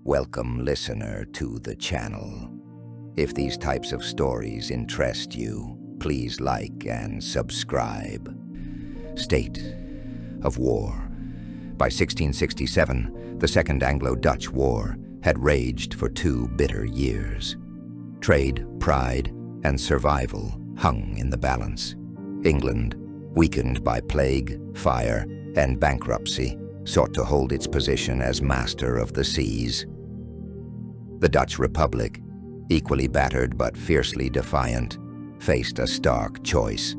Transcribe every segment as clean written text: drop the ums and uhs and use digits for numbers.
Welcome, listener, to the channel. If these types of stories interest you, please like and subscribe. State of war. By 1667, the Second Anglo-Dutch War had raged for 2 bitter years. Trade, pride, and survival hung in the balance. England, weakened by plague, fire, and bankruptcy, sought to hold its position as master of the seas. The Dutch Republic, equally battered but fiercely defiant, faced a stark choice: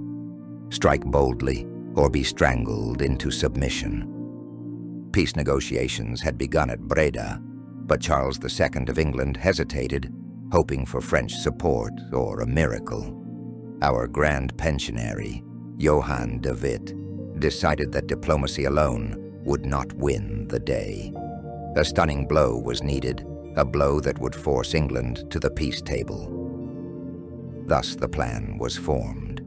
strike boldly or be strangled into submission. Peace negotiations had begun at Vrede, but Charles II of England hesitated, hoping for French support or a miracle. Our Grand Pensionary, Johan de Witt, decided that diplomacy alone would not win the day. A stunning blow was needed, a blow that would force England to the peace table. Thus the plan was formed.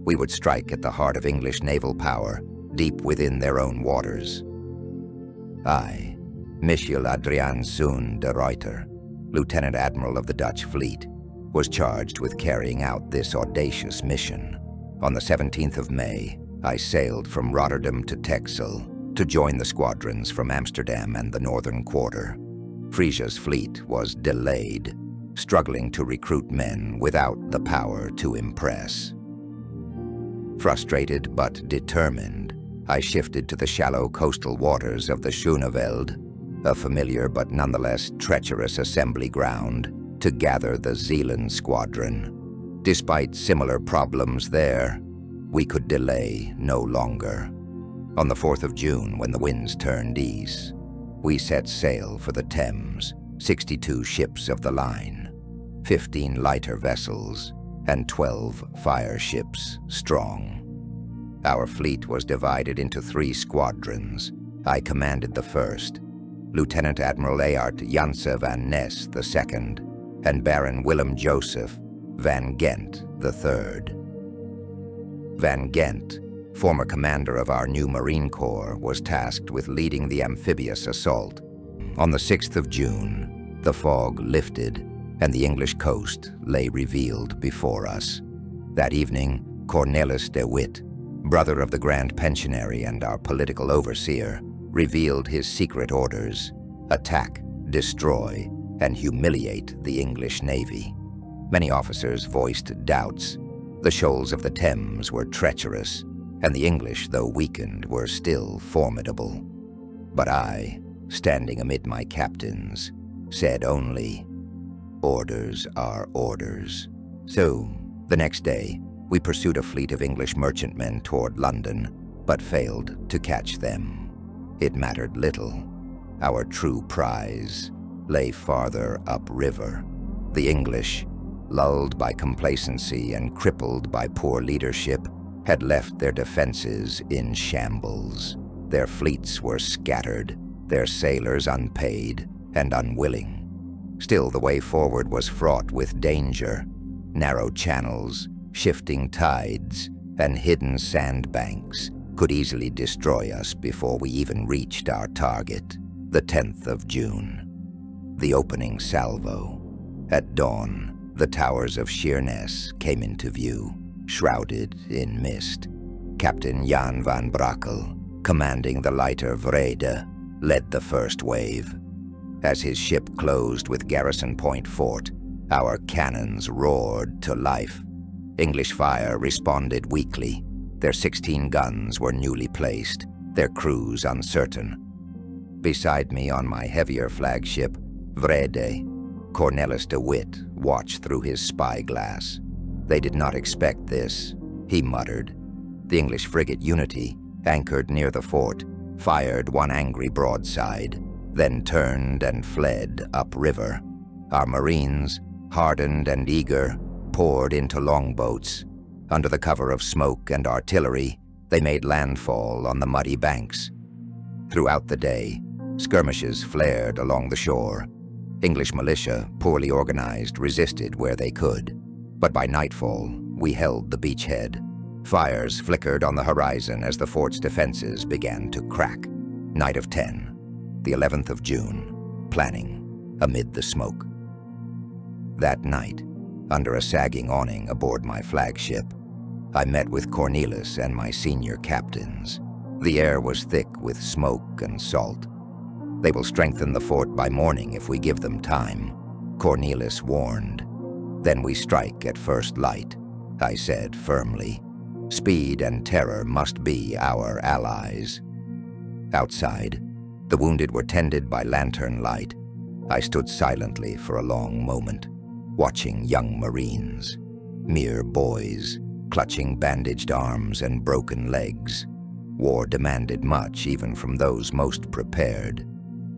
We would strike at the heart of English naval power, deep within their own waters. I, Michiel de Ruyter, Lieutenant-Admiral of the Dutch fleet, was charged with carrying out this audacious mission. On the 17th of May, I sailed from Rotterdam to Texel to join the squadrons from Amsterdam and the Northern Quarter. Frede's fleet was delayed, struggling to recruit men without the power to impress. Frustrated but determined, I shifted to the shallow coastal waters of the Sheerness, a familiar but nonetheless treacherous assembly ground, to gather the Zeeland Squadron. Despite similar problems there, we could delay no longer. On the 4th of June, when the winds turned east, we set sail for the Thames, 62 ships of the line, 15 lighter vessels, and 12 fire ships strong. Our fleet was divided into 3 squadrons. I commanded the first, Lieutenant-Admiral Aart Janse van Ness II, and Baron Willem Joseph van Ghent III. Van Ghent, former commander of our new Marine Corps, was tasked with leading the amphibious assault. On the 6th of June, the fog lifted and the English coast lay revealed before us. That evening, Cornelis de Witt, brother of the Grand Pensionary and our political overseer, revealed his secret orders: attack, destroy, and humiliate the English Navy. Many officers voiced doubts. The shoals of the Thames were treacherous, and the English, though weakened, were still formidable. But I, standing amid my captains, said only, "Orders are orders." So, the next day, we pursued a fleet of English merchantmen toward London, but failed to catch them. It mattered little. Our true prize lay farther upriver. The English, lulled by complacency and crippled by poor leadership, had left their defenses in shambles. Their fleets were scattered, their sailors unpaid and unwilling. Still, the way forward was fraught with danger. Narrow channels, shifting tides, and hidden sandbanks could easily destroy us before we even reached our target, the 10th of June. The opening salvo. At dawn, the towers of Sheerness came into view, shrouded in mist. Captain Jan van Brakel, commanding the lighter Vrede, led the first wave. As his ship closed with Garrison Point Fort, our cannons roared to life. English fire responded weakly. Their 16 guns were newly placed, their crews uncertain. Beside me on my heavier flagship, Vrede, Cornelis de Witt watched through his spyglass. "They did not expect this," he muttered. The English frigate Unity, anchored near the fort, fired one angry broadside, then turned and fled upriver. Our Marines, hardened and eager, poured into longboats. Under the cover of smoke and artillery, they made landfall on the muddy banks. Throughout the day, skirmishes flared along the shore. English militia, poorly organized, resisted where they could. But by nightfall, we held the beachhead. Fires flickered on the horizon as the fort's defenses began to crack. Night of 10, the 11th of June. Planning. amid the smoke. That night, under a sagging awning aboard my flagship, I met with Cornelis and my senior captains. The air was thick with smoke and salt. "They will strengthen the fort by morning if we give them time," Cornelis warned. "Then we strike at first light," I said firmly. "Speed and terror must be our allies." Outside, the wounded were tended by lantern light. I stood silently for a long moment, watching young Marines, mere boys, clutching bandaged arms and broken legs. War demanded much even from those most prepared.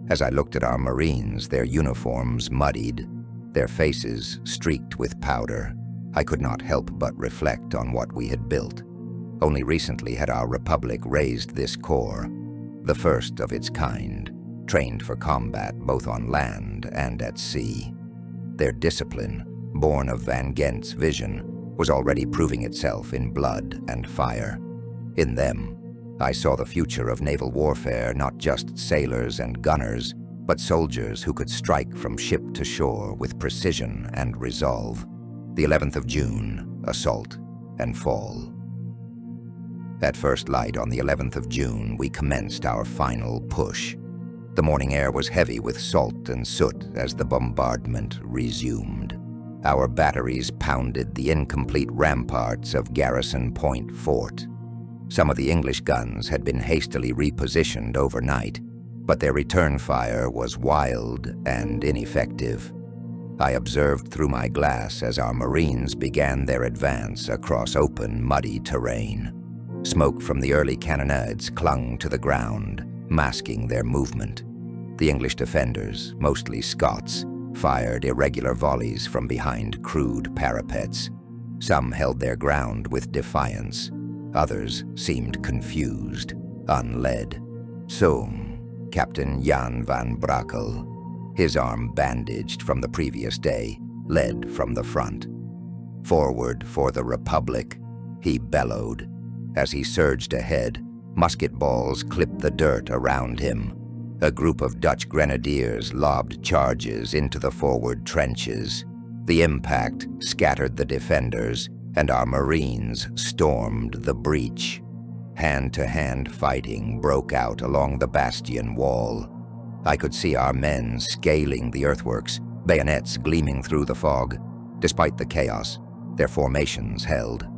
As I looked at our Marines, their uniforms muddied, their faces streaked with powder, I could not help but reflect on what we had built. Only recently had our Republic raised this corps, the first of its kind, trained for combat both on land and at sea. Their discipline, born of Van Ghent's vision, was already proving itself in blood and fire. In them, I saw the future of naval warfare, not just sailors and gunners, but soldiers who could strike from ship to shore with precision and resolve. The 11th of June, assault and fall. At first light on the 11th of June, we commenced our final push. The morning air was heavy with salt and soot as the bombardment resumed. Our batteries pounded the incomplete ramparts of Garrison Point Fort. Some of the English guns had been hastily repositioned overnight, but their return fire was wild and ineffective. I observed through my glass as our Marines began their advance across open, muddy terrain. Smoke from the early cannonades clung to the ground, masking their movement. The English defenders, mostly Scots, fired irregular volleys from behind crude parapets. Some held their ground with defiance. Others seemed confused, unled. So, Captain Jan van Brakel, his arm bandaged from the previous day, led from the front. "Forward for the Republic," he bellowed. As he surged ahead, musket balls clipped the dirt around him. A group of Dutch grenadiers lobbed charges into the forward trenches. The impact scattered the defenders, and our Marines stormed the breach. Hand-to-hand fighting broke out along the bastion wall. I could see our men scaling the earthworks, bayonets gleaming through the fog. Despite the chaos, their formations held.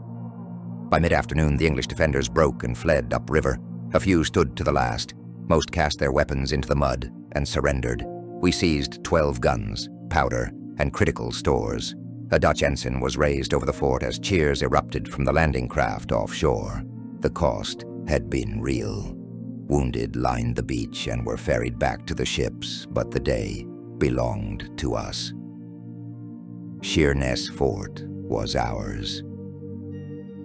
By mid-afternoon, the English defenders broke and fled upriver. A few stood to the last. Most cast their weapons into the mud and surrendered. We seized 12 guns, powder, and critical stores. A Dutch ensign was raised over the fort as cheers erupted from the landing craft offshore. The cost had been real. Wounded lined the beach and were ferried back to the ships, but the day belonged to us. Sheerness Fort was ours.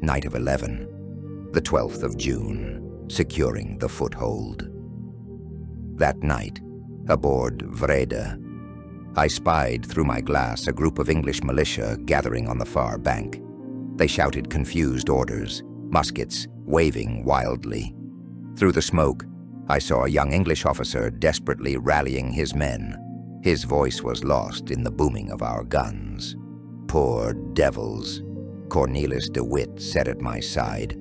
Night of 11, the 12th of June, securing the foothold. That night, aboard Vrede, I spied through my glass a group of English militia gathering on the far bank. They shouted confused orders, muskets waving wildly. Through the smoke, I saw a young English officer desperately rallying his men. His voice was lost in the booming of our guns. "Poor devils," Cornelis de Witt said at my side.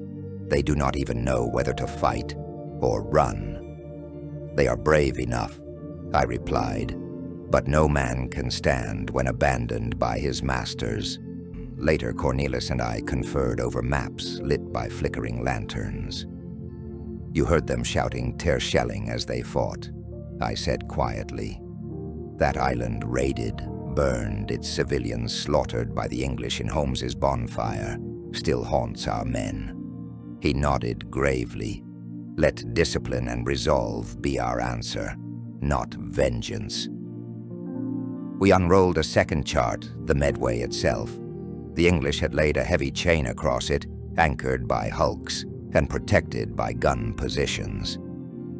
"They do not even know whether to fight or run." "They are brave enough," I replied, "but no man can stand when abandoned by his masters." Later, Cornelis and I conferred over maps lit by flickering lanterns. "You heard them shouting Terschelling as they fought," I said quietly. "That island raided, burned, its civilians slaughtered by the English in Holmes's bonfire, still haunts our men." He nodded gravely. "Let discipline and resolve be our answer, not vengeance." We unrolled a second chart, the Medway itself. The English had laid a heavy chain across it, anchored by hulks and protected by gun positions.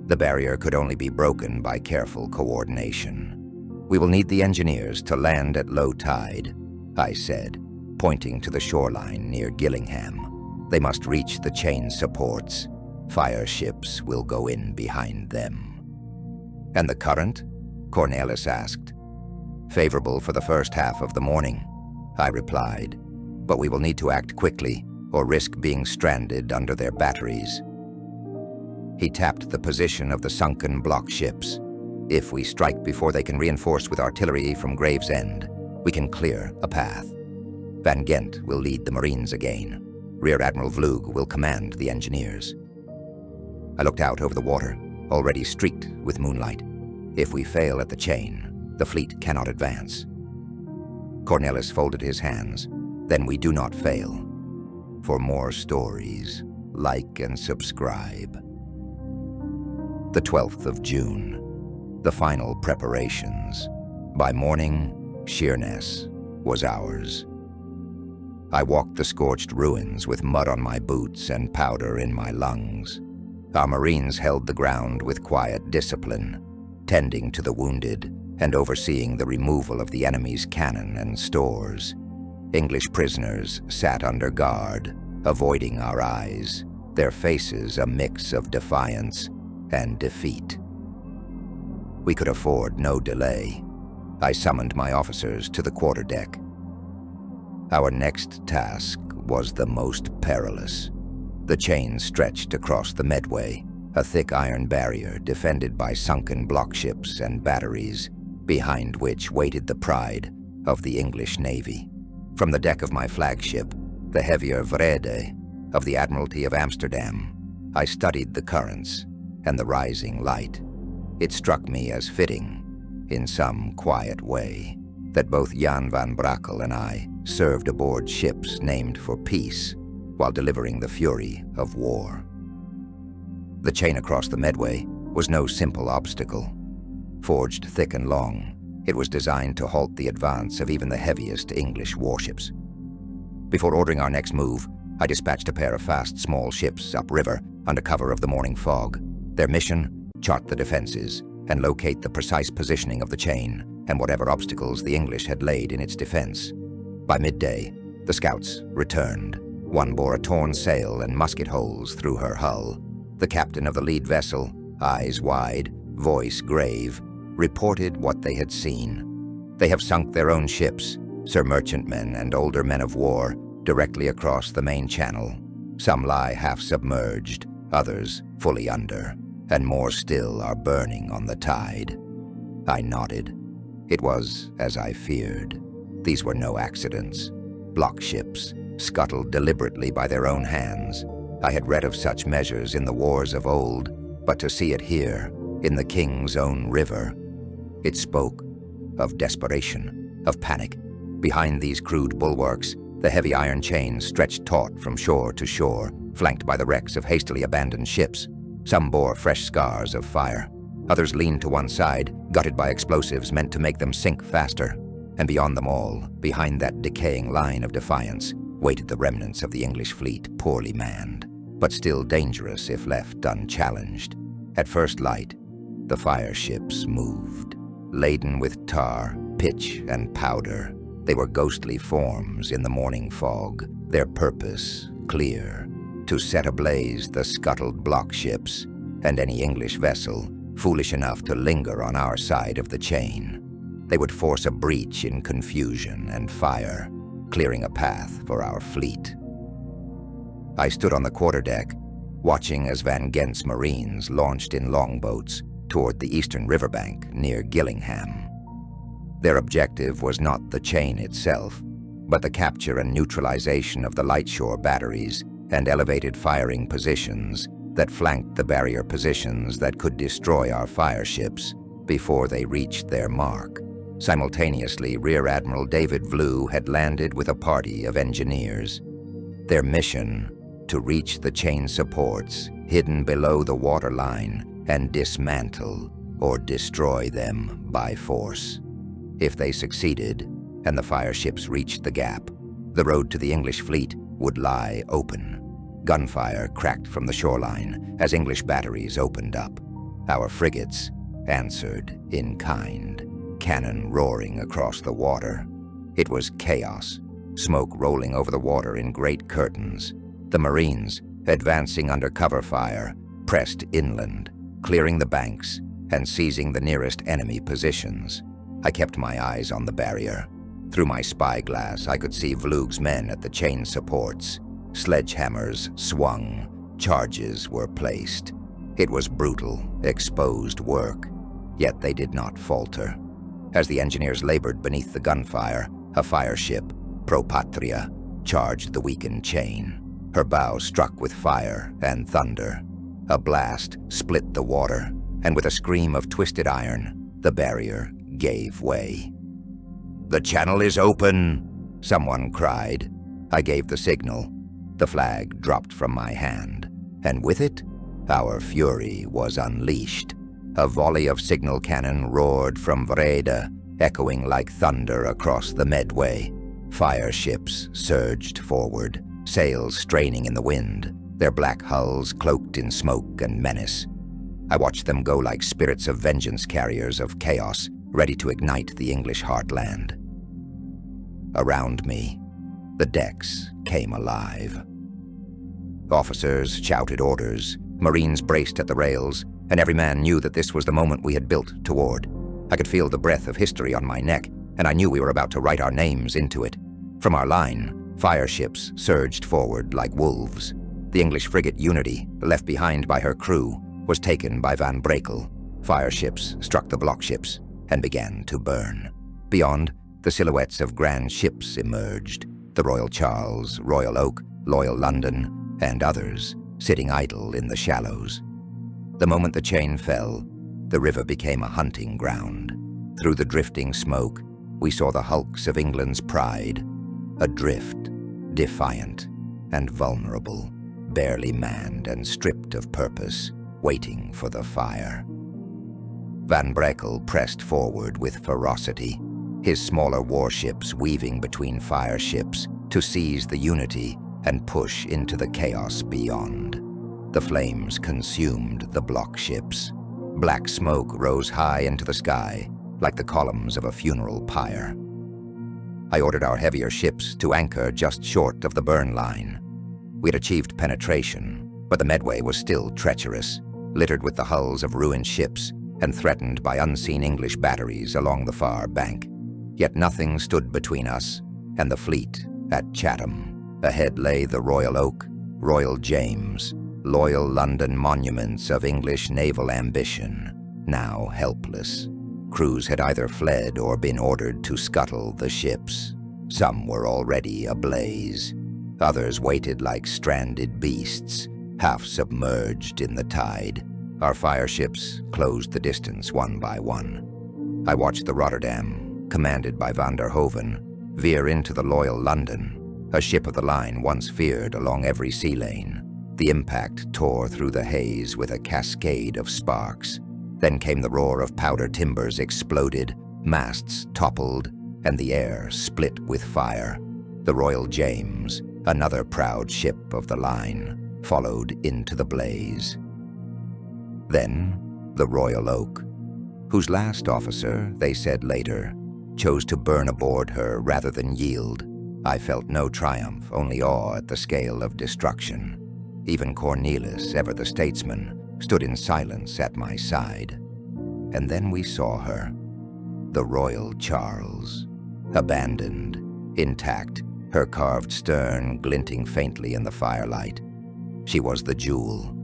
The barrier could only be broken by careful coordination. "We will need the engineers to land at low tide," I said, pointing to the shoreline near Gillingham. "They must reach the chain supports. Fire ships will go in behind them." "And the current?" Cornelis asked. Favorable for the first half of the morning, I replied, but we will need to act quickly or risk being stranded under their batteries. He tapped the position of the sunken block ships. If we strike before they can reinforce with artillery from Gravesend, we can clear a path. Van Ghent will lead the Marines again. Rear Admiral Vlug will command the engineers. I looked out over the water, already streaked with moonlight. If we fail at the chain, the fleet cannot advance. Cornelis folded his hands. Then we do not fail. For more stories, like and subscribe. The 12th of June, the final preparations. By morning, Sheerness was ours. I walked the scorched ruins with mud on my boots and powder in my lungs. Our Marines held the ground with quiet discipline, tending to the wounded and overseeing the removal of the enemy's cannon and stores. English prisoners sat under guard, avoiding our eyes, their faces a mix of defiance and defeat. We could afford no delay. I summoned my officers to the quarterdeck. Our next task was the most perilous. The chain stretched across the Medway, a thick iron barrier defended by sunken block ships and batteries, behind which waited the pride of the English Navy. From the deck of my flagship, the heavier Vrede of the Admiralty of Amsterdam, I studied the currents and the rising light. It struck me as fitting, in some quiet way, that both Jan van Brakel and I served aboard ships named for peace while delivering the fury of war. The chain across the Medway was no simple obstacle. Forged thick and long, it was designed to halt the advance of even the heaviest English warships. Before ordering our next move, I dispatched a pair of fast small ships upriver under cover of the morning fog. Their mission, chart the defenses and locate the precise positioning of the chain and whatever obstacles the English had laid in its defense. By midday, the scouts returned. One bore a torn sail and musket holes through her hull. The captain of the lead vessel, eyes wide, voice grave, reported what they had seen. They have sunk their own ships, Sir Merchantmen and older men of war, directly across the main channel. Some lie half submerged, others fully under, and more still are burning on the tide. I nodded. It was as I feared. These were no accidents. Block ships, scuttled deliberately by their own hands. I had read of such measures in the wars of old, but to see it here, in the King's own river, it spoke of desperation, of panic. Behind these crude bulwarks, the heavy iron chains stretched taut from shore to shore, flanked by the wrecks of hastily abandoned ships. Some bore fresh scars of fire. Others leaned to one side, gutted by explosives meant to make them sink faster. And beyond them all, behind that decaying line of defiance, waited the remnants of the English fleet, poorly manned, but still dangerous if left unchallenged. At first light, the fire ships moved. Laden with tar, pitch, and powder, they were ghostly forms in the morning fog, their purpose clear: to set ablaze the scuttled block ships and any English vessel foolish enough to linger on our side of the chain. They would force a breach in confusion and fire, clearing a path for our fleet. I stood on the quarterdeck, watching as Van Ghent's Marines launched in longboats toward the eastern riverbank near Gillingham. Their objective was not the chain itself, but the capture and neutralization of the lightshore batteries and elevated firing positions that flanked the barrier positions that could destroy our fire ships before they reached their mark. Simultaneously, Rear Admiral David Vlug had landed with a party of engineers. Their mission, to reach the chain supports hidden below the waterline and dismantle or destroy them by force. If they succeeded, and the fire ships reached the gap, the road to the English fleet would lie open. Gunfire cracked from the shoreline as English batteries opened up. Our frigates answered in kind, cannon roaring across the water. It was chaos, smoke rolling over the water in great curtains. The Marines, advancing under cover fire, pressed inland, clearing the banks and seizing the nearest enemy positions. I kept my eyes on the barrier. Through my spyglass, I could see Vlug's men at the chain supports. Sledgehammers swung, charges were placed. It was brutal, exposed work, yet they did not falter. As the engineers labored beneath the gunfire, a fireship, Pro Patria, charged the weakened chain. Her bow struck with fire and thunder. A blast split the water, and with a scream of twisted iron, the barrier gave way. "The channel is open," someone cried. I gave the signal. The flag dropped from my hand, and with it, our fury was unleashed. A volley of signal cannon roared from Vrede, echoing like thunder across the Medway. Fire ships surged forward, sails straining in the wind, their black hulls cloaked in smoke and menace. I watched them go like spirits of vengeance carriers of chaos, ready to ignite the English heartland. Around me, the decks came alive. Officers shouted orders, Marines braced at the rails, and every man knew that this was the moment we had built toward. I could feel the breath of history on my neck, and I knew we were about to write our names into it. From our line, fire ships surged forward like wolves. The English frigate Unity, left behind by her crew, was taken by Van Brekel. Fire ships struck the block ships and began to burn. Beyond, the silhouettes of grand ships emerged, the Royal Charles, Royal Oak, Loyal London, and others sitting idle in the shallows. The moment the chain fell, the river became a hunting ground. Through the drifting smoke, we saw the hulks of England's pride, adrift, defiant, and vulnerable, barely manned and stripped of purpose, waiting for the fire. Van Brekel pressed forward with ferocity, his smaller warships weaving between fire ships to seize the Unity and push into the chaos beyond. The flames consumed the block ships. Black smoke rose high into the sky, like the columns of a funeral pyre. I ordered our heavier ships to anchor just short of the burn line. We'd achieved penetration, but the Medway was still treacherous, littered with the hulls of ruined ships and threatened by unseen English batteries along the far bank. Yet nothing stood between us and the fleet at Chatham. Ahead lay the Royal Oak, Royal James, loyal London monuments of English naval ambition, now helpless. Crews had either fled or been ordered to scuttle the ships. Some were already ablaze. Others waited like stranded beasts, half submerged in the tide. Our fire ships closed the distance one by one. I watched the Rotterdam, commanded by van der Hoven, veer into the loyal London, a ship of the line once feared along every sea lane. The impact tore through the haze with a cascade of sparks. Then came the roar of powder timbers exploded, masts toppled, and the air split with fire. The Royal James, another proud ship of the line, followed into the blaze. Then, the Royal Oak, whose last officer, they said later, chose to burn aboard her rather than yield. I felt no triumph, only awe at the scale of destruction. Even Cornelis, ever the statesman, stood in silence at my side. And then we saw her, the Royal Charles, abandoned, intact, her carved stern glinting faintly in the firelight. She was the jewel.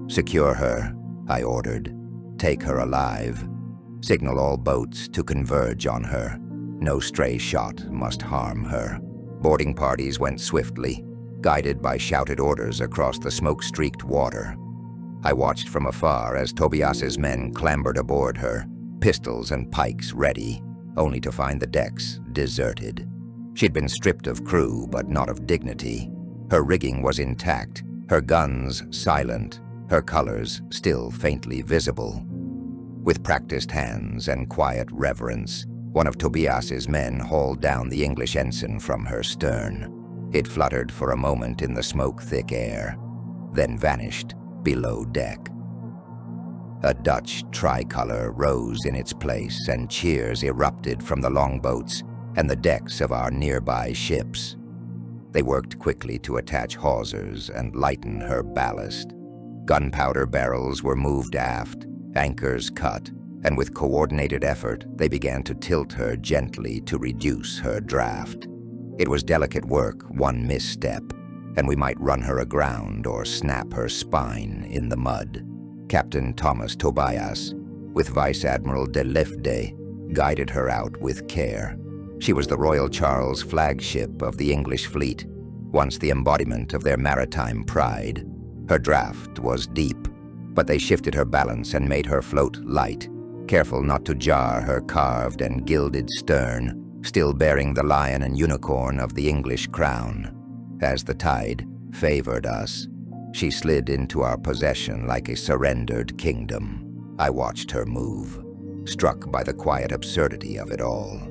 "Secure her," I ordered. "Take her alive. Signal all boats to converge on her. No stray shot must harm her." Boarding parties went swiftly, guided by shouted orders across the smoke-streaked water. I watched from afar as Tobias's men clambered aboard her, pistols and pikes ready, only to find the decks deserted. She'd been stripped of crew, but not of dignity. Her rigging was intact, her guns silent, her colors still faintly visible. With practiced hands and quiet reverence, one of Tobias's men hauled down the English ensign from her stern. It fluttered for a moment in the smoke-thick air, then vanished below deck. A Dutch tricolor rose in its place, and cheers erupted from the longboats and the decks of our nearby ships. They worked quickly to attach hawsers and lighten her ballast. Gunpowder barrels were moved aft, anchors cut, and with coordinated effort, they began to tilt her gently to reduce her draft. It was delicate work, one misstep, and we might run her aground or snap her spine in the mud. Captain Thomas Tobias, with Vice Admiral de Vrede, guided her out with care. She was the Royal Charles flagship of the English fleet, once the embodiment of their maritime pride. Her draft was deep, but they shifted her balance and made her float light, careful not to jar her carved and gilded stern, still bearing the lion and unicorn of the English crown. As the tide favored us, she slid into our possession like a surrendered kingdom. I watched her move, struck by the quiet absurdity of it all.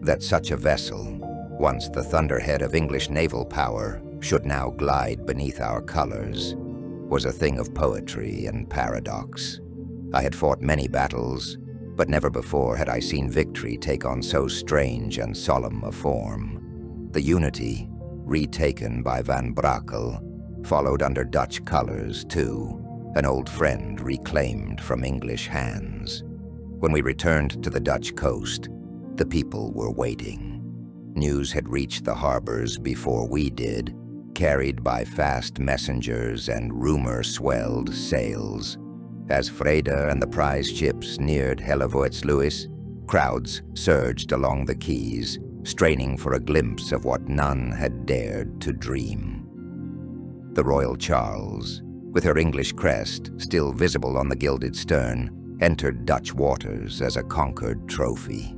That such a vessel, once the thunderhead of English naval power, should now glide beneath our colors, was a thing of poetry and paradox. I had fought many battles, but never before had I seen victory take on so strange and solemn a form. The Unity, retaken by Van Brakel, followed under Dutch colors too, an old friend reclaimed from English hands. When we returned to the Dutch coast, the people were waiting. News had reached the harbors before we did, carried by fast messengers and rumor-swelled sails. As Vrede and the prize ships neared Hellevoetsluis, crowds surged along the quays, straining for a glimpse of what none had dared to dream. The Royal Charles, with her English crest still visible on the gilded stern, entered Dutch waters as a conquered trophy.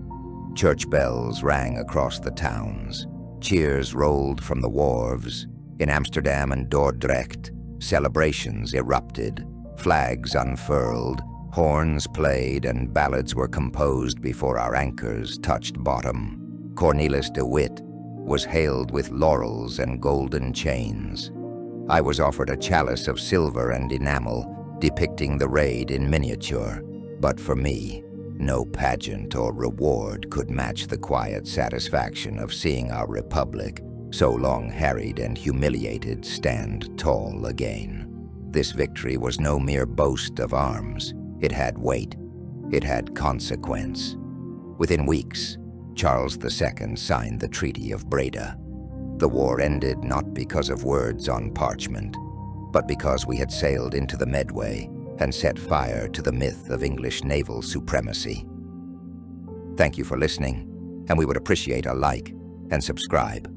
Church bells rang across the towns. Cheers rolled from the wharves. In Amsterdam and Dordrecht, celebrations erupted. Flags unfurled, horns played, and ballads were composed before our anchors touched bottom. Cornelis de Witt was hailed with laurels and golden chains. I was offered a chalice of silver and enamel, depicting the raid in miniature, but for me, no pageant or reward could match the quiet satisfaction of seeing our republic, so long harried and humiliated, stand tall again. This victory was no mere boast of arms. It had weight. It had consequence. Within weeks, Charles II signed the Treaty of Vrede. The war ended not because of words on parchment, but because we had sailed into the Medway and set fire to the myth of English naval supremacy. Thank you for listening, and we would appreciate a like and subscribe.